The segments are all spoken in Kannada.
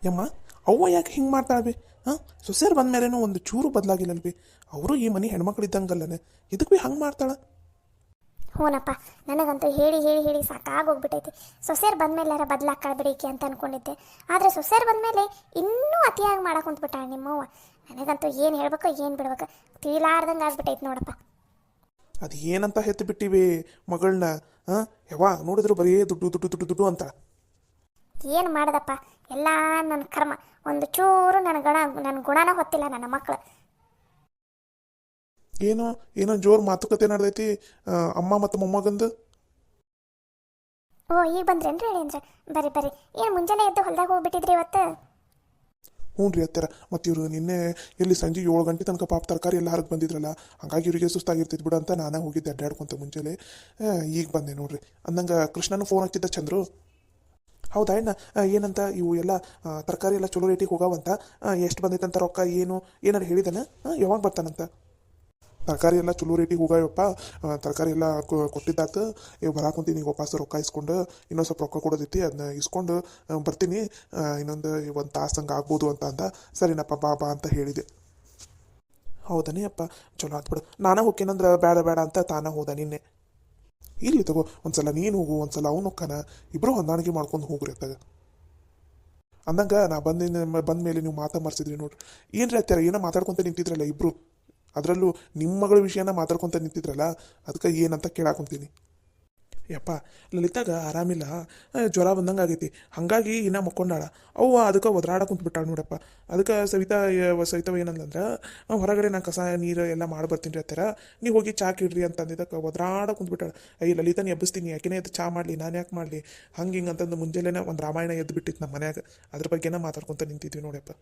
ಯಮ್ಮ, ಅವ್ವ ಯಾಕೆ ಹಿಂಗೆ ಮಾಡ್ತಾಳೆ ಬಿ? ಹಾಂ, ಸೊಸೆಯರು ಬಂದ ಮೇಲೇನೋ ಒಂದು ಚೂರು ಬದಲಾಗಿಲ್ಲಲ್ ಬಿ. ಅವರು ಈ ಮನೆ ಹೆಣ್ಮಕ್ಳು ಇದ್ದಂಗಲ್ಲನೆ, ಇದಕ್ಕೆ ಬಿ ಹಂಗೆ ಮಾಡ್ತಾಳೆ. ಹ್ಞೂನಪ್ಪ, ನನಗಂತೂ ಹೇಳಿ ಹೇಳಿ ಹೇಳಿ ಸಾಕಾಗೋಗ್ಬಿಟ್ಟೈತಿ. ಸೊಸೆಯರು ಬಂದಮೇಲೆ ಯಾರ ಬದಲಾಕಳ್ಬಿಡೀಕಿ ಅಂತ ಅನ್ಕೊಂಡಿದ್ದೆ, ಆದರೆ ಸೊಸೆಯರು ಬಂದಮೇಲೆ ಇನ್ನೂ ಅತಿಯಾಗಿ ಮಾಡಕ್ಕೆ ಕುಂತ್ಬಿಟ್ಟಾಳೆ ನಿಮ್ಮವ್ವ. ನನಗಂತೂ ಏನು ಹೇಳ್ಬೇಕು ಏನು ಬಿಡ್ಬೇಕು ತಿಳಿಲಾರ್ದಂಗೆ ಆಗ್ಬಿಟ್ಟೈತಿ ನೋಡಪ್ಪ. ಅದು ಏನಂತ ಹೆತ್ತು ಬಿಟ್ಟಿವಿ ಮಗಳನ್ನ? ಹಾಂ, ಯಾವಾಗ ನೋಡಿದ್ರು ಬರೀ ದುಡ್ಡು ದುಡ್ಡು ದುಡ್ಡು ದುಡ್ಡು ಅಂತ. ಏನು ಮಾಡ್ದಪ್ಪ, ಎಲ್ಲ ನನ್ನ ಕರ್ಮ. ಒಂದು ಚೂರು ನನ್ನ ಗುಣನ ಹೊತ್ತಿಲ್ಲ ನನ್ನ ಮಕ್ಕಳು. ಏನೋ ಏನೋ ಜೋರು ಮಾತುಕತೆ ನಡೆದೈತಿ ಅಮ್ಮ ಮತ್ತು ಮೊಮ್ಮಗಂದು. ಓ, ಈಗ ಬಂದ್ರೇನ್ರಿ ಹೇಳೇಂದ್ರ? ಬರ್ರಿ ಬರ್ರಿ. ಏನು ಮುಂಜಾನೆ ಎದ್ದು ಹೊಲ್ದಾಗ ಹೋಗ್ಬಿಟ್ಟಿದ್ರಿ ಇವತ್ತು? ಹ್ಞೂ ರೀ ಅತ್ತಾರ, ಮತ್ತು ಇವರು ನಿನ್ನೆ ಎಲ್ಲಿ ಸಂಜೆ 7 ಗಂಟೆ ತನಕ ಪಾಪ ತರಕಾರಿ ಎಲ್ಲ ಹರಗೆ ಬಂದಿದ್ರಲ್ಲ, ಹಾಗಾಗಿ ಇವರಿಗೆ ಸುಸ್ತಾಗಿರ್ತಿದ್ ಬಿಡು ಅಂತ ನಾನೇ ಹೋಗಿದ್ದೆ ಅಡ್ಡಾಡ್ಕೊಂತ ಮುಂಜಾನೆ. ಈಗ ಬಂದೆ ನೋಡ್ರಿ. ಅಂದಂಗೆ ಕೃಷ್ಣನು ಫೋನ್ ಹಚ್ಚಿದ್ದ ಚಂದ್ರು. ಹೌದಾ ಅಣ್ಣ, ಏನಂತ ಇವು ಎಲ್ಲ ತರಕಾರಿ ಎಲ್ಲ ಚಲೋ ರೇಟಿಗೆ ಹೋಗಾವಂತ, ಎಷ್ಟು ಬಂದೈತಂತ ರೊಕ್ಕ ಏನು ಏನಾರು ಹೇಳಿದಾನ? ಯಾವಾಗ ಬರ್ತಾನಂತ? ತರಕಾರಿ ಎಲ್ಲ ಚಲೋ ರೇಟಿಗೆ ಹೋಗಾವಪ್ಪ, ತರಕಾರಿ ಎಲ್ಲ ಕೊಟ್ಟಿದ್ದಾತು. ಇವು ಬರಾಕೊಂತೀನಿ, ಈಗ ವಾಪಸ್ ರೊಕ್ಕ ಇಸ್ಕೊಂಡು ಇನ್ನೊಂದು ಸ್ವಲ್ಪ ರೊಕ್ಕ ಕೊಡೋದೈತಿ, ಅದನ್ನ ಇಸ್ಕೊಂಡು ಬರ್ತೀನಿ. ಇನ್ನೊಂದು 1 ತಾಸು ಹಂಗೆ ಆಗ್ಬೋದು ಅಂತ ಅಂದ. ಸರಿನಪ್ಪ ಬಾ ಬಾ ಅಂತ ಹೇಳಿದೆ. ಹೌದನೇ ಅಪ್ಪ, ಚಲೋ ಆತ್ಬಿಡು. ನಾನೇ ಹೋಗ್ಕೇನಂದ್ರೆ ಬೇಡ ಬೇಡ ಅಂತ ತಾನೇ ಹೋದ ನಿನ್ನೆ. ಇಲ್ಲಿ ತಗೋ, ಒಂದ್ಸಲ ನೀನು ಹೋಗು, ಒಂದ್ಸಲ ಅವನು ಹೋಗ್ತಾನ, ಇಬ್ಬರು ಹೊಂದಾಣಿಕೆ ಮಾಡ್ಕೊಂಡು ಹೋಗ್ರಿ ಅತ್ತಾಗ. ಅಂದಂಗೆ ನಾ ಬಂದ ಮೇಲೆ ನೀವು ಮಾತಾಡ್ಸಿದ್ರಿ ನೋಡ್ರಿ. ಏನ್ರಿ ಅತ್ಯಾರ ಏನೋ ಮಾತಾಡ್ಕೊತ ನಿಂತಿದ್ರಲ್ಲ ಇಬ್ರು, ಅದರಲ್ಲೂ ನಿಮ್ಮ ಮಗಳ ವಿಷಯನ ಮಾತಾಡ್ಕೊತ ನಿಂತಿದ್ರಲ್ಲ, ಅದಕ್ಕೆ ಏನಂತ ಕೇಳಾಕೊಂತೀನಿ. ಯಪ್ಪ, ಲಲಿತಾಗ ಆರಾಮಿಲ್ಲ, ಜ್ವರ ಬಂದಂಗೆ ಆಗೈತಿ, ಹಾಗಾಗಿ ಇನ್ನೂ ಮಕ್ಕೊಂಡಾಳ. ಅವ್ವ ಅದಕ್ಕೆ ಒದ್ರಾಡ ಕುಂತ್ಬಿಟ್ಟಾಳ ನೋಡಪ್ಪ. ಅದಕ್ಕೆ ಸವಿತಾ ಏನಂದ್ರೆ, ಹೊರಗಡೆ ನಾನು ಕಸ ನೀರು ಎಲ್ಲ ಮಾಡಿ ಬರ್ತೀನಿ ರೀ ಅತ್ತಾರ, ನೀವು ಹೋಗಿ ಚಾ ಕಿಡ್ರಿ ಅಂತಂದಿದ್ದಕ್ಕೆ ಒದ್ರಾಡ ಕುಂತ್ಬಿಟ್ಟಾಳ. ಲಲಿತಾನ ಎಬ್ಬಿಸ್ತೀನಿ, ಯಾಕೆನೇ ಎದ್ದು ಚಾ ಮಾಡಲಿ, ನಾನು ಯಾಕೆ ಮಾಡಲಿ, ಹಂಗೆ ಹಿಂಗೆ ಅಂತಂದು ಮುಂಜಾನೆ ಒಂದು ರಾಮಾಯಣ ಎದ್ದು ಬಿಟ್ಟಿತ್ತು ನಮ್ಮ ಮನ್ಯಾಗ. ಅದ್ರ ಬಗ್ಗೆನ ಮಾತಾಡ್ಕೊತ ನಿಂತಿದ್ವಿ ನೋಡಪ್ಪ.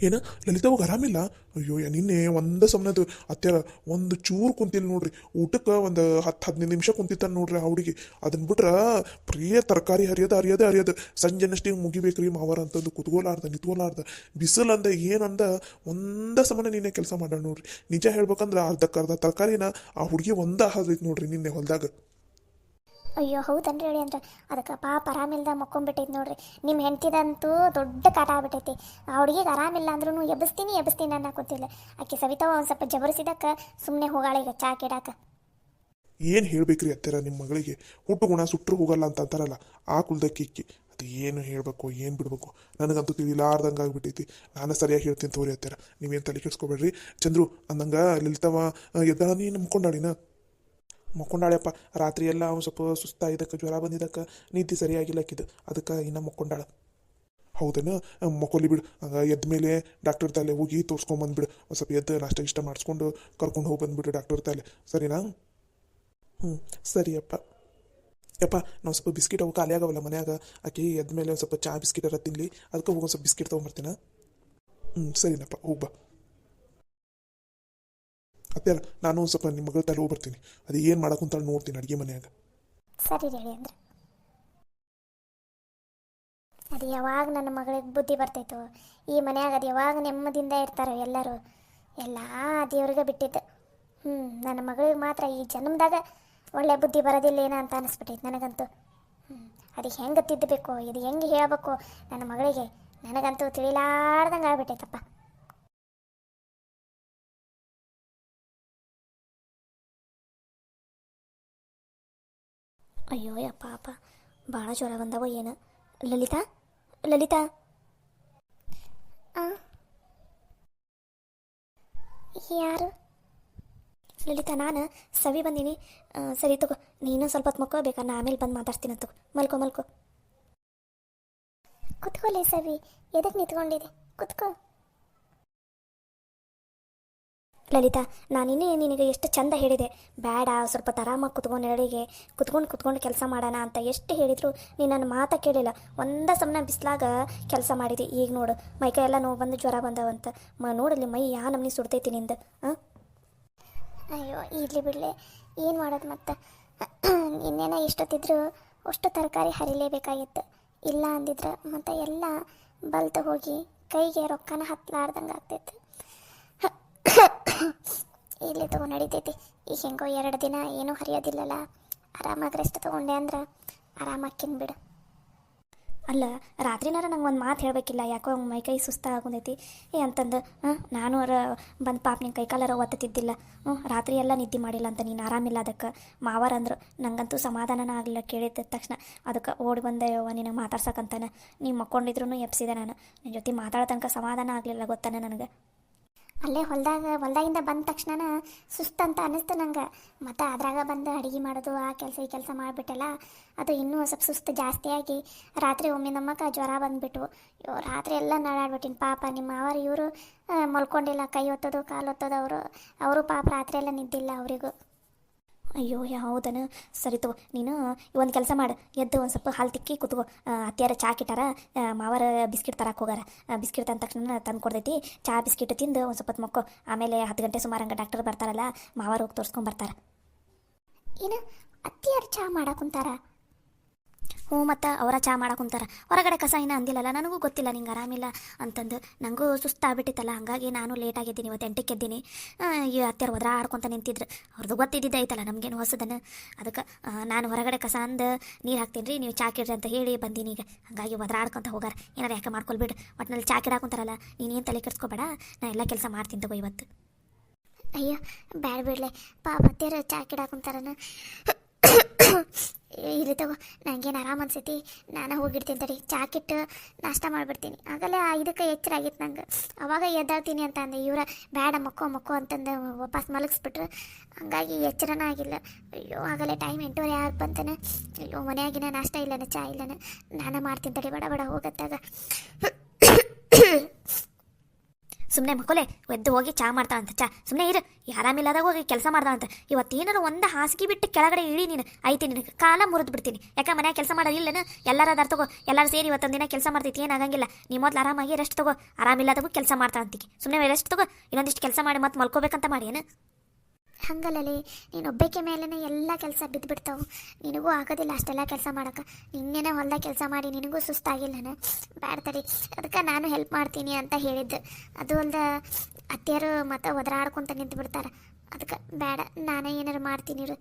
ಏನು ಲಲಿತಾವಾಗ ಆರಾಮಿಲ್ಲ? ಅಯ್ಯೋ ನಿನ್ನೆ ಒಂದು ಸಮನದು ಅತ್ಯಾರ ಒಂದು ಚೂರು ಕುಂತಿಲ್ಲ ನೋಡ್ರಿ. ಊಟಕ್ಕೆ ಒಂದು 10-15 ನಿಮಿಷ ಕುಂತಿತ್ತಾನ ನೋಡ್ರಿ ಆ ಹುಡುಗಿ. ಅದನ್ನ ಬಿಟ್ರೆ ಪ್ರಿಯ ತರಕಾರಿ ಹರಿಯೋದು ಸಂಜೆನಷ್ಟಿಗೆ ಮುಗಿಬೇಕ್ರಿ ಮಾವರ ಅಂತಂದು ನಿತ್ಕೋಲಾರ್ದ ಬಿಸಿಲಂದ ಏನಂದ ಒಂದ ಸಮನೆ ನಿನ್ನೆ ಕೆಲಸ ಮಾಡ್ಯಾಳ ನೋಡ್ರಿ. ನಿಜ ಹೇಳ್ಬೇಕಂದ್ರೆ ಅರ್ಧ ತರಕಾರಿನ ಆ ಹುಡುಗಿ ಹಾದೈತಿ ನೋಡ್ರಿ ನಿನ್ನೆ ಹೊಲ್ದಾಗ. ಅಯ್ಯೋ ಹೌದನ್ರಿ ಹೇಳಿ ಅಂದ್ರೆ, ಅದಕ್ಕೆ ಪಾಪ ಆರಾಮಿಲ್ದ ಮಕ್ಕೊಂಬಿಟ್ಟೈತಿ ನೋಡ್ರಿ. ನಿಮ್ಮ ಹೆಂಡ್ತಿದಂತೂ ದೊಡ್ಡ ಕಾಟ ಆಗ್ಬಿಟ್ಟೈತಿ. ಆ ಹುಡುಗಿಗೆ ಆರಾಮಿಲ್ಲ ಅಂದ್ರೂ ಎಬ್ಬಿಸ್ತೀನಿ ಅನ್ನಕೋತಿಲ್ಲ. ಆಕೆ ಸವಿತಾವ ಒಂದು ಸ್ವಲ್ಪ ಜಬರಿಸಿದಕ್ಕೆ ಸುಮ್ಮನೆ ಹೋಗಾಳೆ ಈಗ ಚಾ ಕೆಡಾಕ. ಏನು ಹೇಳ್ಬೇಕ್ರಿ ಅತ್ತೆರ ನಿಮ್ಮ ಮಗಳಿಗೆ? ಹುಟ್ಟು ಗುಣ ಸುಟ್ಟರು ಹೋಗಲ್ಲ ಅಂತ ಅಂತಾರಲ್ಲ, ಆ ಕುಲ್ದಕ್ಕಿಕ್ಕಿ. ಅದು ಏನು ಹೇಳ್ಬೇಕು ಏನು ಬಿಡ್ಬೇಕು ನನಗಂತೂ ತಿಳಿಲಾರ್ದಂಗೆ ಆಗ್ಬಿಟ್ಟೈತಿ. ನಾನು ಸರಿಯಾಗಿ ಹೇಳ್ತೀನಿ ತೋರಿ ಅತ್ತೆರ, ನೀವೇನು ತಲೆ ಕೆಡ್ಸ್ಕೊಬೇಡ್ರಿ. ಚಂದ್ರು ಅಂದಂಗೆ ಲಲಿತವ ಎದ್ದಾಳ ನೀನು ನಂಬ್ಕೊಂಡಾಳಿನ? ಮಕ್ಕೊಂಡಾಳ್ಯಪ್ಪ. ರಾತ್ರಿ ಎಲ್ಲ ಅವ್ನು ಸ್ವಲ್ಪ ಸುಸ್ತಾಗಿದ್ದಕ್ಕೆ, ಜ್ವರ ಬಂದಿದ್ದಕ್ಕೆ ನಿದ್ದೆ ಸರಿಯಾಗಿಲ್ಲಕ್ಕಿದ್ದು, ಅದಕ್ಕೆ ಇನ್ನೂ ಮಕ್ಕೊಂಡಾಳ. ಹೌದೇನು? ಮಕ್ಕೊಲಿ ಬಿಡು. ಹಂಗೆ ಎದ್ದ ಮೇಲೆ ಡಾಕ್ಟರ್ ತಾಲೆ ಹೋಗಿ ತೋರಿಸ್ಕೊಂಬಂದ್ಬಿಡು. ಒಂದು ಸ್ವಲ್ಪ ಎದ್ದು ನಾಷ್ಟ ಇಷ್ಟ ಮಾಡಿಸ್ಕೊಂಡು ಕರ್ಕೊಂಡು ಹೋಗಿ ಬಂದುಬಿಡು ಡಾಕ್ಟರ್ ತಾಲೆ, ಸರಿನಾ? ಹ್ಞೂ ಸರಿಯಪ್ಪ. ಯಪ್ಪ, ನಾವು ಸ್ವಲ್ಪ ಬಿಸ್ಕಿಟ್ ಅವು ಖಾಲಿ ಆಗವಲ್ಲ ಮನ್ಯಾಗ, ಆಕೆ ಎದ್ದ ಮೇಲೆ ಒಂದು ಸ್ವಲ್ಪ ಚಾ ಬಿಸ್ಕಿಟ್ ಅರ ತಿನ್ನಲಿ, ಅದಕ್ಕೆ ಹೋಗಿ ಒಂದು ಸ್ವಲ್ಪ ಬಿಸ್ಕಿಟ್ ತೊಗೊಂಬರ್ತೀನ. ಸರಿನಪ್ಪ, ಹೋಗ್ಬಾ. ಅತ್ಯಾರ ನಾನು ಒಂದು ಸ್ವಲ್ಪ ನಿಮ್ಮ ಮಗಳ ತಲೆ ಹೋಗಿ ಬರ್ತೀನಿ. ಅದು ಏನು ಮಾಡಕ್ಕಂತ ನೋಡ್ತೀನಿ ಅಡುಗೆ ಮನ್ಯಾಗ. ಸರಿ ಹೇಳಿ ಅಂದ್ರೆ, ಅದು ಯಾವಾಗ ನನ್ನ ಮಗಳಿಗೆ ಬುದ್ಧಿ ಬರ್ತೈತೋ, ಈ ಮನ್ಯಾಗ ಅದು ಯಾವಾಗ ನೆಮ್ಮದಿಯಿಂದ ಇರ್ತಾರೋ ಎಲ್ಲರೂ, ಎಲ್ಲ ದೇವ್ರಿಗೆ ಬಿಟ್ಟಿದ್ದು. ನನ್ನ ಮಗಳಿಗೆ ಮಾತ್ರ ಈ ಜನ್ಮದಾಗ ಒಳ್ಳೆ ಬುದ್ಧಿ ಬರೋದಿಲ್ಲ ಏನೋ ಅಂತ ಅನಿಸ್ಬಿಟ್ಟೈತೆ ನನಗಂತೂ. ಅದು ಹೆಂಗೆ ತಿದ್ದಬೇಕು, ಇದು ಹೆಂಗೆ ಹೇಳಬೇಕು ನನ್ನ ಮಗಳಿಗೆ, ನನಗಂತೂ ತಿಳಿಲಾರ್ದಂಗೆ ಆಗ್ಬಿಟ್ಟೈತಪ್ಪ. ಅಯ್ಯೋ ಯಪ್ಪ ಅಪ್ಪ, ಭಾಳ ಜ್ವರ ಬಂದವ ಏನು? ಲಲಿತಾ ಲಲಿತಾ ಯಾರು? ಲಲಿತಾ, ನಾನು ಸವಿ ಬಂದೀನಿ. ಸರಿ ತಗೋ, ನೀನು ಸ್ವಲ್ಪ ಹೊತ್ತು ಮಕ್ಕೋ, ಬೇಕಾದ್ರೆ ಆಮೇಲೆ ಬಂದು ಮಾತಾಡ್ತೀನಿ ತಗೋ. ಮಲ್ಕೋ. ಕುತ್ಕೊಳ್ಳಿ ಸವಿ, ಎದಕ್ಕೆ ನಿಂತ್ಕೊಂಡಿದೆ? ಕುತ್ಕೋ. ಲಲಿತಾ, ನಾನಿನ್ನೇ ನಿನಗೆ ಎಷ್ಟು ಚಂದ ಹೇಳಿದೆ, ಬೇಡ ಸ್ವಲ್ಪ ಆರಾಮಾಗಿ ಕುತ್ಕೊಂಡು ಕೆಲಸ ಮಾಡೋಣ ಅಂತ ಎಷ್ಟು ಹೇಳಿದ್ರು ನೀನು ನನ್ನ ಮಾತಾ ಕೇಳಿಲ್ಲ. ಒಂದ ಸಮನ ಬಿಸ್ಲಾಗ ಕೆಲಸ ಮಾಡಿದೆ. ಈಗ ನೋಡು ಮೈಕೈ ಎಲ್ಲ ನೋವು ಬಂದು ಜ್ವರ ಬಂದವಂತ. ನೋಡಲಿ ಮೈ ಯಾ ನಮ್ನಿ ಸುಡ್ತೈತಿ ನಿಂದು. ಅಯ್ಯೋ ಇರ್ಲಿ ಬಿಡಲಿ, ಏನು ಮಾಡೋದು ಮತ್ತೆ. ಇನ್ನೇನ ಎಷ್ಟೊತ್ತಿದ್ರು ಅಷ್ಟು ತರಕಾರಿ ಹರಿಲೇಬೇಕಾಗಿತ್ತು. ಇಲ್ಲ ಅಂದಿದ್ರೆ ಮತ್ತೆ ಎಲ್ಲ ಬಲ್ತು ಹೋಗಿ ಕೈಗೆ ರೊಕ್ಕನ ಹತ್ತಲಾರ್ದಂಗೆ ಆಗ್ತೈತೆ. ಇಲ್ಲಿ ತಗೋ ನಡಿತೈತಿ. ಈಗ ಹೆಂಗೋ 2 ದಿನ ಏನೂ ಹರಿಯೋದಿಲ್ಲಲ್ಲ, ಆರಾಮಾಗಿ ರೆಸ್ಟ್ ತೊಗೊಂಡೆ ಅಂದ್ರೆ ಆರಾಮಾಗಿನ್ ಬಿಡು. ಅಲ್ಲ ರಾತ್ರಿನಾರ ನಂಗೆ ಒಂದು ಮಾತು ಹೇಳಬೇಕಿಲ್ಲ, ಯಾಕೋ ಮೈಕೈ ಸುಸ್ತಾಗೊಂದೈತಿ ಅಂತಂದು ನಾನು ಬಂದು ಪಾಪ ನಿನ್ನ ಕೈಕಾಲರ ಒತ್ತತಿದ್ದಿಲ್ಲ. ರಾತ್ರಿ ಎಲ್ಲ ನಿದ್ದೆ ಮಾಡಿಲ್ಲ ಅಂತ ನೀನು ಆರಾಮಿಲ್ಲ. ಅದಕ್ಕೆ ಮಾವಾರ ಅಂದರು. ನಂಗಂತೂ ಸಮಾಧಾನನ ಆಗಲಿಲ್ಲ ಕೇಳಿದ ತಕ್ಷಣ. ಅದಕ್ಕೆ ಓಡಿ ಬಂದೆ ನಿನಗೆ ಮಾತಾಡ್ಸಕ್ಕಂತಾನೆ. ನೀವು ಮಕ್ಕೊಂಡಿದ್ರು ಎಪ್ಸಿದೆ. ನಾನು ನಿನ್ನ ಜೊತೆ ಮಾತಾಡೋ ತನಕ ಸಮಾಧಾನ ಆಗಲಿಲ್ಲ ಗೊತ್ತಾನೆ ನನಗೆ. ಅಲ್ಲೇ ಹೊಲ್ದಾಗಿಂದ ಬಂದ ತಕ್ಷಣ ಸುಸ್ತಂತ ಅನ್ನಿಸ್ತು ನಂಗೆ. ಮತ್ತು ಅದ್ರಾಗ ಬಂದು ಅಡುಗೆ ಮಾಡೋದು ಆ ಕೆಲಸ ಈ ಕೆಲಸ ಮಾಡಿಬಿಟ್ಟಲ್ಲ, ಅದು ಇನ್ನೂ ಸ್ವಲ್ಪ ಸುಸ್ತು ಜಾಸ್ತಿಯಾಗಿ ರಾತ್ರಿ ಒಮ್ಮೆ ನಮ್ಮಕ್ಕ ಜ್ವರ ಬಂದುಬಿಟ್ಟು ರಾತ್ರಿ ಎಲ್ಲ ನಡಾಡ್ಬಿಟ್ಟಿನಿ. ಪಾಪ ನಿಮ್ಮ ಅವರು ಇವರು ಮಲ್ಕೊಂಡಿಲ್ಲ, ಕೈ ಒತ್ತೋದು ಕಾಲು ಒತ್ತೋದು. ಅವರು ಪಾಪ ರಾತ್ರಿ ಎಲ್ಲ ನಿದ್ದಿಲ್ಲ ಅವರಿಗೂ. ಅಯ್ಯೋ ಹೌದನ, ಸರಿ ತಗೋ. ನೀನು ಒಂದು ಕೆಲಸ ಮಾಡು, ಎದ್ದು ಒಂದು ಸ್ವಲ್ಪ ಹಾಲು ತಿಕ್ಕಿ ಕುತ್ಕೋ. ಅತ್ಯಾರ ಚಾ ಕಿಟ್ಟಾರ, ಮಾವರ ಬಿಸ್ಕಿಟ್ ತರಕ್ಕೆ ಹೋಗಾರ. ಬಿಸ್ಕಿಟ್ ತಂದ ತಕ್ಷಣ ತಂದು ಕೊಡ್ತೈತಿ. ಚಾ ಬಿಸ್ಕಿಟ್ ತಿಂದು ಒಂದು ಸ್ವಲ್ಪ ಮಕ್ಕೋ. ಆಮೇಲೆ 10 ಗಂಟೆ ಸುಮಾರು ಹಂಗೆ ಡಾಕ್ಟರ್ ಬರ್ತಾರಲ್ಲ, ಮಾವಾರ ಹೋಗಿ ತೋರಿಸ್ಕೊಂಬರ್ತಾರೆ. ಏನು ಅತ್ತಿಯಾರು ಚಾ ಮಾಡಾಕುಂತಾರ? ಹ್ಞೂ, ಮತ್ತು ಅವರ ಚಾ ಮಾಡಾಕುಂತಾರ. ಹೊರಗಡೆ ಕಸ ಇನ್ನೂ ಅಂದಿಲ್ಲಲ್ಲ, ನನಗೂ ಗೊತ್ತಿಲ್ಲ ನಿಂಗೆ ಆರಾಮಿಲ್ಲ ಅಂತಂದು. ನನಗೂ ಸುಸ್ತಾಗ್ಬಿಟ್ಟಿತ್ತಲ್ಲ, ಹಾಗಾಗಿ ನಾನು ಲೇಟಾಗಿದ್ದೀನಿ. ಇವತ್ತು 8ಕ್ಕೆ ಎದ್ದೀನಿ. ಈ ಅತ್ತೆಯರು ಒದ್ರ ಆಡ್ಕೊತ ನಿಂತಿದ್ರು. ಅವ್ರದ್ದು ಗೊತ್ತಿದ್ದಿದ್ದೈತಲ್ಲ, ನಮಗೇನು ಹೊಸದನ್ನು. ಅದಕ್ಕೆ ನಾನು ಹೊರಗಡೆ ಕಸ ಅಂದು ನೀರು ಹಾಕ್ತೀನಿ ರೀ, ನೀವು ಚಾ ಕಿಡ್ರಿ ಅಂತ ಹೇಳಿ ಬಂದೀನಿ ಈಗ. ಹಾಗಾಗಿ ಒದ್ರ ಆಡ್ಕೊತ ಹೋಗಾರ. ಏನಾರು ಯಾಕೆ ಮಾಡ್ಕೊಳ್ಬಿಡ್ರಿ. ಒಟ್ಟಿನಲ್ಲಿ ಚಾ ಕಿಡಾಕುಂತಾರಲ್ಲ, ನೀನೇನು ತಲೆ ಕೆಡಿಸ್ಕೋಬೇಡ. ನಾನು ಎಲ್ಲ ಕೆಲಸ ಮಾಡ್ತೀನಿ ತಗೋ ಇವತ್ತು. ಅಯ್ಯೋ ಬ್ಯಾಡ ಬಿಡ್ಲೆ, ಪಾಪ ಅತ್ತೆಯರು ಚಾ ಕಿಡಾಕುಂತಾರನ. ಇಲ್ಲಿ ತಗೋ, ನನಗೇನು ಆರಾಮ ಅನ್ಸೈತಿ. ನಾನು ಹೋಗಿಡ್ತೀನಿ ತಡಿ. ಚಾ ಕಿಟ್ಟು ನಾಷ್ಟ ಮಾಡಿಬಿಡ್ತೀನಿ. ಆಗಲೇ 5ಕ್ಕೆ ಎಚ್ಚರ ಆಗಿತ್ತು ನಂಗೆ. ಅವಾಗ ಎದ್ದಾಳ್ತೀನಿ ಅಂತ ಅಂದೆ. ಇವರ ಬೇಡ ಮಕ್ಕೋ ಅಂತಂದು ವಾಪಸ್ ಮಲಗಿಸ್ಬಿಟ್ರು. ಹಂಗಾಗಿ ಎಚ್ಚರನ ಆಗಿಲ್ಲ. ಅಯ್ಯೋ ಆಗಲೇ ಟೈಮ್ 8:30 ಆಗಿ ಬಂತಾನೆ. ಅಯ್ಯೋ ಮನೆಯಾಗಿನ ನಾಷ್ಟ ಇಲ್ಲನ, ಚಾ ಇಲ್ಲನ. ನಾನು ಮಾಡ್ತೀನಿ ತಡಿ, ಬಡ ಹೋಗತ್ತಾಗ. ಸುಮ್ಮನೆ ಮಕ್ಕಳೇ ಎದ್ದು ಹೋಗಿ ಚಾ ಮಾಡ್ತಾ ಅಂತ. ಚಾ ಸುಮ್ಮನೆ ಇರು, ಆರಾಮಿಲ್ಲದಾಗ ಹೋಗಿ ಕೆಲಸ ಮಾಡ್ದ ಅಂತ. ಇವತ್ತೇನಾರು ಒಂದು ಹಾಸಿಗೆ ಬಿಟ್ಟು ಕೆಳಗಡೆ ಇಳಿ ನೀನು. ಐತಿ ನಿನಗೆ ಕಾಲ ಮುರಿದು ಬಿಡ್ತೀನಿ. ಯಾಕೆ ಮನ್ಯಾಗ ಕೆಲಸ ಮಾಡೋದಿಲ್ಲನ? ಎಲ್ಲರೂ ಅದಾರ ತಗೋ, ಎಲ್ಲರೂ ಸೇರಿ ಇವತ್ತೊಂದು ದಿನ ಕೆಲಸ ಮಾಡ್ತೈತಿ. ಏನಾಗಂಗಿಲ್ಲ. ನೀ ಮೊದಲು ಆರಾಮಾಗಿ ರೆಸ್ಟ್ ತಗೋ. ಆರಾಮಿಲ್ಲದಾಗೂ ಕೆಲಸ ಮಾಡ್ತಾ ಅಂತೀವಿ. ಸುಮ್ಮನೆ ರೆಸ್ಟ್ ತಗೋ. ಇನ್ನೊಂದಿಷ್ಟು ಕೆಲಸ ಮಾಡಿ ಮತ್ತೆ ಮಲ್ಕೋಬೇಕಂತ ಮಾಡಿ ಏನು? ಹಂಗಲ್ಲೇ ನೀನು ಒಬ್ಬಕ್ಕೆ ಮೇಲೇ ಎಲ್ಲ ಕೆಲಸ ಬಿದ್ದುಬಿಡ್ತಾವೆ. ನಿನಗೂ ಆಗೋದಿಲ್ಲ ಅಷ್ಟೆಲ್ಲ ಕೆಲಸ ಮಾಡೋಕೆ. ನಿನ್ನೆನೇ ಹೊಲ್ದಾಗ ಕೆಲಸ ಮಾಡಿ ನಿನಗೂ ಸುಸ್ತಾಗಿಲ್ಲನ? ಬ್ಯಾಡ ತಡಿ, ಅದಕ್ಕೆ ನಾನು ಹೆಲ್ಪ್ ಮಾಡ್ತೀನಿ ಅಂತ ಹೇಳಿದ್ದು. ಅದು ಅಲ್ದ ಅತ್ತೆಯರು ಮತ್ತು ಒದರಾಡ್ಕೊತ ನಿಂತು ಬಿಡ್ತಾರೆ. ಅದಕ್ಕೆ ಬೇಡ, ನಾನೇ ಏನಾರು ಮಾಡ್ತೀನಿ ಇರು.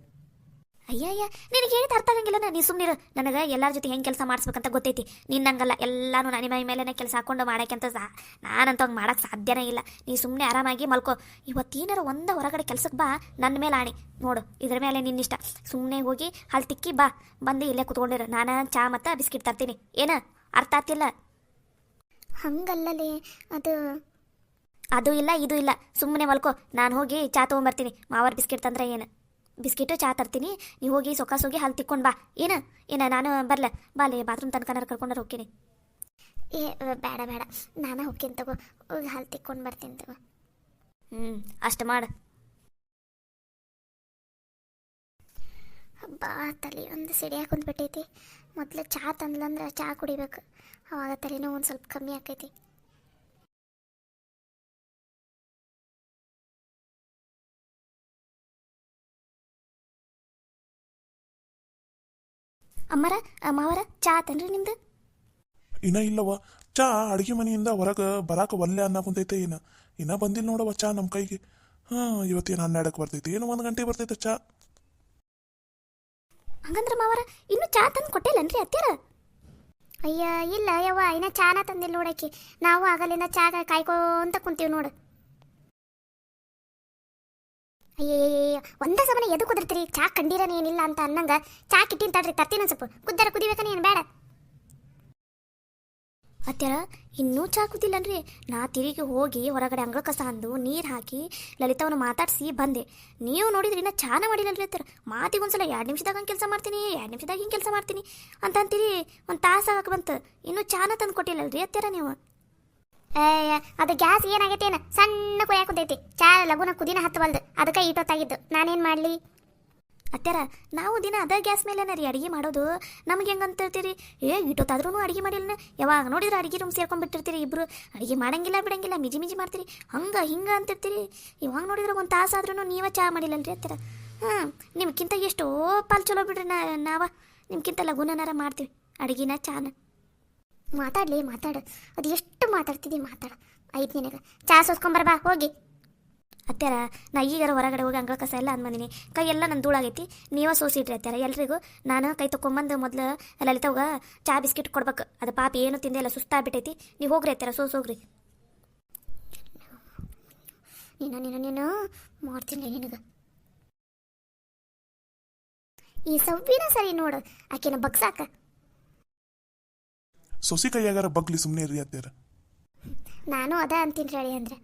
ಅಯ್ಯಯ್ಯ, ನಿನಗೆ ಹೇಳಿದ ಅರ್ಥ ಆಗಂಗಿಲ್ಲ. ನೀ ಸುಮ್ಮನಿರು. ನನಗೆ ಎಲ್ಲರ ಜೊತೆ ಹೆಂಗೆ ಕೆಲಸ ಮಾಡಿಸ್ಬೇಕಂತ ಗೊತ್ತೈತಿ. ನಿನ್ನಂಗಲ್ಲ, ಎಲ್ಲನೂ ನನ್ನ ಮೈ ಮೇಲೇ ಕೆಲಸ ಹಾಕ್ಕೊಂಡು ಮಾಡೋಕ್ಕಂತ ನಾನಂತ ಹಂಗೆ ಮಾಡೋಕ್ಕೆ ಸಾಧ್ಯನೇ ಇಲ್ಲ. ನೀ ಸುಮ್ಮನೆ ಆರಾಮಾಗಿ ಮಲ್ಕೋ. ಇವತ್ತೇನಾರು ಒಂದು ಹೊರಗಡೆ ಕೆಲ್ಸಕ್ಕೆ ಬಾ, ನನ್ನ ಮೇಲೆ ಆಣಿ ನೋಡು. ಇದ್ರ ಮೇಲೆ ನಿನ್ನಿಷ್ಟ. ಸುಮ್ಮನೆ ಹೋಗಿ ಹಾಲು ತಿಕ್ಕಿ ಬಾ, ಬಂದು ಇಲ್ಲೇ ಕುತ್ಕೊಂಡಿರು. ನಾನು ಚಾ ಮತ್ತು ಬಿಸ್ಕಿಟ್ ತರ್ತೀನಿ. ಏನು ಅರ್ಥ ಆಗ್ತಿಲ್ಲ? ಹಂಗಲ್ಲೇ, ಅದು ಇಲ್ಲ ಇದು ಇಲ್ಲ. ಸುಮ್ಮನೆ ಮಲ್ಕೋ. ನಾನು ಹೋಗಿ ಚಾ ತೊಗೊಂಬರ್ತೀನಿ. ಮಾವರ್ ಬಿಸ್ಕಿಟ್ ತಂದ್ರೆ ಏನು, ಬಿಸ್ಕಿಟು ಚಾ ತರ್ತೀನಿ. ನೀವು ಹೋಗಿ ಸೊಕಾಸೋಗಿ ಹಾಲು ತಿಕ್ಕೊಂಡು ಬಾ. ಏನು ನಾನು ಬರಲ ಬಾಲೆ, ಬಾತ್ರೂಮ್ ತನಕ ಕರ್ಕೊಂಡ್ರೆ ಹೋಗ್ತೀನಿ. ಬೇಡ ನಾನು ಹೋಗ್ತೀನಿ ತಗೋ. ಹೋಗಿ ಹಾಲು ತಿಕ್ಕೊಂಡು ಬರ್ತೀನಿ ತಗೋ. ಅಷ್ಟು ಮಾಡು. ಹಬ್ಬಾ, ತಲೆ ಒಂದು ಸಿಡಿ ಹಾಕೊಂಡ್ಬಿಟ್ಟೈತಿ. ಮೊದಲು ಚಾ ತಂದ್ಲಂದ್ರೆ ಚಾ ಕುಡಿಬೇಕು, ಅವಾಗ ತಲೆನೂ ಒಂದು ಸ್ವಲ್ಪ ಕಮ್ಮಿ ಆಕೈತಿ. ಅಮ್ಮರ ಮಾವರ ಚಾ ಆತನ್ರಿ ನಿಮ್ದು? ಇನ್ನ ಇಲ್ಲವ. ಚಾ ಅಡುಗೆ ಮನೆಯಿಂದ ಹೊರಗೆ ಬರಾಕ ಒಲ್ಲೆ ಅನ್ನ ಕುಂತೈತೆ. ಇನ್ನ ಬಂದಿಲ್ಲ ನೋಡವ ಚಾ ನಮ್ಮ ಕೈಗೆ. ಇವತ್ತೇನು 12ಕ್ಕೆ ಬರ್ತೈತಿ, ಏನು 1 ಗಂಟೆ ಬರ್ತೈತೆ ಚಾ. ಹಂಗಂದ್ರೆ ಮಾವರ ಇನ್ನೂ ಚಾ ತಂದು ಕೊಟ್ಟಿಲ್ಲನ್ರಿ ಅತ್ಯಾರ? ಅಯ್ಯ ಇಲ್ಲ ಯವ್ವ, ಇನ್ನ ಚಾನ ತಂದಿಲ್ಲ ನೋಡಕ್ಕೆ. ನಾವು ಆಗಲಿಂದ ಚಾ ಕಾಯ್ಕೊಂತ ಕುಂತೀವಿ ನೋಡು. ಅಯ್ಯಯ್ಯ, ಒಂದೇ ಸಮನೆ ಎದು ಕುದಿರ್ತೀರಿ? ಚಾ ಕಂಡೀರನ ಏನಿಲ್ಲ ಅಂತ ಅನ್ನಂಗ ಚಾ ಕಿಟ್ಟಿನ ತಡ್ರಿ, ತರ್ತೀನಿ ಒಂದು ಸ್ವಲ್ಪ. ಕುದ್ದಾರ ಕುದಿಬೇಕನ ಏನು ಬೇಡ? ಅತ್ಯಾರ ಇನ್ನೂ ಚಾ ಕುದಿಲ್ಲನ್ರಿ. ನಾ ತಿರುಗಿ ಹೋಗಿ ಹೊರಗಡೆ ಅಂಗಳ ಕಸ ಅಂದು ನೀರು ಹಾಕಿ ಲಲಿತವನ್ನ ಮಾತಾಡಿಸಿ ಬಂದೆ. ನೀವು ನೋಡಿದ್ರಿ ಇನ್ನ ಚಾನ ಮಾಡಿಲ್ಲನ್ರಿ ಅತ್ಯಾರ. ಮಾತಿಗೆ ಒಂದ್ಸಲ 2 ನಿಮಿಷದಾಗ ಹಂಗೆ ಕೆಲಸ ಮಾಡ್ತೀನಿ, 2 ನಿಮಿಷದಾಗ ಹಿಂಗೆ ಕೆಲಸ ಮಾಡ್ತೀನಿ ಅಂತ ಅಂತೀರಿ. ಒಂದು ತಾಸು ಆಗಕ್ಕೆ ಬಂತು, ಇನ್ನೂ ಚಾನ ತಂದು ಕೊಟ್ಟಿಲ್ಲಲ್ರಿ ಅತ್ಯಾರ ನೀವು? ಅದು ಗ್ಯಾಸ್ ಏನಾಗೈತೆ ಏನು ಸಣ್ಣ ಕುದಿಯಾಕುಂತೈತಿ. ಚಾ ಲಗುನ ಕುದಿನ ಹತ್ತವಲ್ದು, ಅದಕ್ಕೆ ಈಟೊತ್ತಾಗಿದ್ದು. ನಾನೇನು ಮಾಡಲಿ ಅತ್ಯಾರ? ನಾವು ದಿನ ಅದ ಗ್ಯಾಸ್ ಮೇಲೆನ ರೀ ಅಡುಗೆ ಮಾಡೋದು. ನಮ್ಗೆ ಹೆಂಗೆ ಅಂತಿರ್ತೀರಿ? ಈಟೊತ್ತಾದ್ರೂ ಅಡುಗೆ ಮಾಡಿಲ್ಲ. ಯಾವಾಗ ನೋಡಿದ್ರೆ ಅಡುಗೆ ರೂಮ್ ಸೇರ್ಕೊಂಡ್ಬಿಟ್ಟಿರ್ತೀರಿ ಇಬ್ಬರು. ಅಡುಗೆ ಮಾಡಂಗಿಲ್ಲ ಬಿಡಂಗಿಲ್ಲ, ಮಿಜಿ ಮಾಡ್ತೀರಿ. ಹಂಗೆ ಹಿಂಗೆ ಅಂತಿರ್ತೀರಿ. ಇವಾಗ ನೋಡಿದ್ರೆ ಒಂದು ತಾಸು ಆದ್ರೂ ನೀವೇ ಚಾ ಮಾಡಿಲ್ಲಲ್ರಿ ಅತ್ಯಾರ? ನಿಮ್ಗಿಂತ ಎಷ್ಟೋ ಪಾಲು ಚಲೋ ಬಿಡ್ರಿ. ನಾವ ನಿಮ್ಗಿಂತ ಲಗುನನಾರ ಮಾಡ್ತೀವಿ ಅಡುಗೆನ ಚಾನ. ಮಾತಾಡು. ಅದು ಎಷ್ಟು ಮಾತಾಡ್ತಿದ್ದಿ ಮಾತಾಡ. ಆಯ್ತು ನಿನಗೆ ಚಾ ಸೋಸ್ಕೊಂಬರ್ಬಾ ಹೋಗಿ. ಅತ್ಯಾರ ನಾ ಈಗಾರ ಹೊರಗಡೆ ಹೋಗಿ ಅಂಗಳ ಕಸ ಎಲ್ಲ ಅಂದ್ಬಂದಿನಿ. ಕೈ ಎಲ್ಲ ನನ್ನ ಧೂಳಾಗೈತಿ, ನೀವೇ ಸೋಸಿಡ್ರಿ ಅತ್ಯಾರ ಎಲ್ರಿಗೂ. ನಾನು ಕೈ ತೊಗೊಂಬಂದು ಮೊದಲು ಲಲಿತವ್ಗ ಚಾ ಬಿಸ್ಕಿಟ್ ಕೊಡ್ಬೇಕು. ಅದು ಪಾಪ ಏನು ತಿಂದೆ ಎಲ್ಲ ಸುಸ್ತಾಗ್ಬಿಟ್ಟೈತಿ. ನೀವು ಹೋಗ್ರಿ ಅತ್ಯಾರ, ಹೋಗ್ರಿ. ನೀನು ಮಾಡ್ತೀನಿ ನಿನಗೆ. ಈ ಸವ್ವಿನ ಸರಿ ನೋಡು, ಆಕೆನ ಬಗ್ಸಾಕ. ಸೊಸಿ ಕೈಯಾಗಾರ ಬಗ್ಲಿ ಸುಮ್ಮನೆ ಇರ್ರಿ ಅತ್ಯಾರ. ನಾನು ಅದ ಅಂತೀನಿ ರೆಡಿ ಅಂದ್ರೆ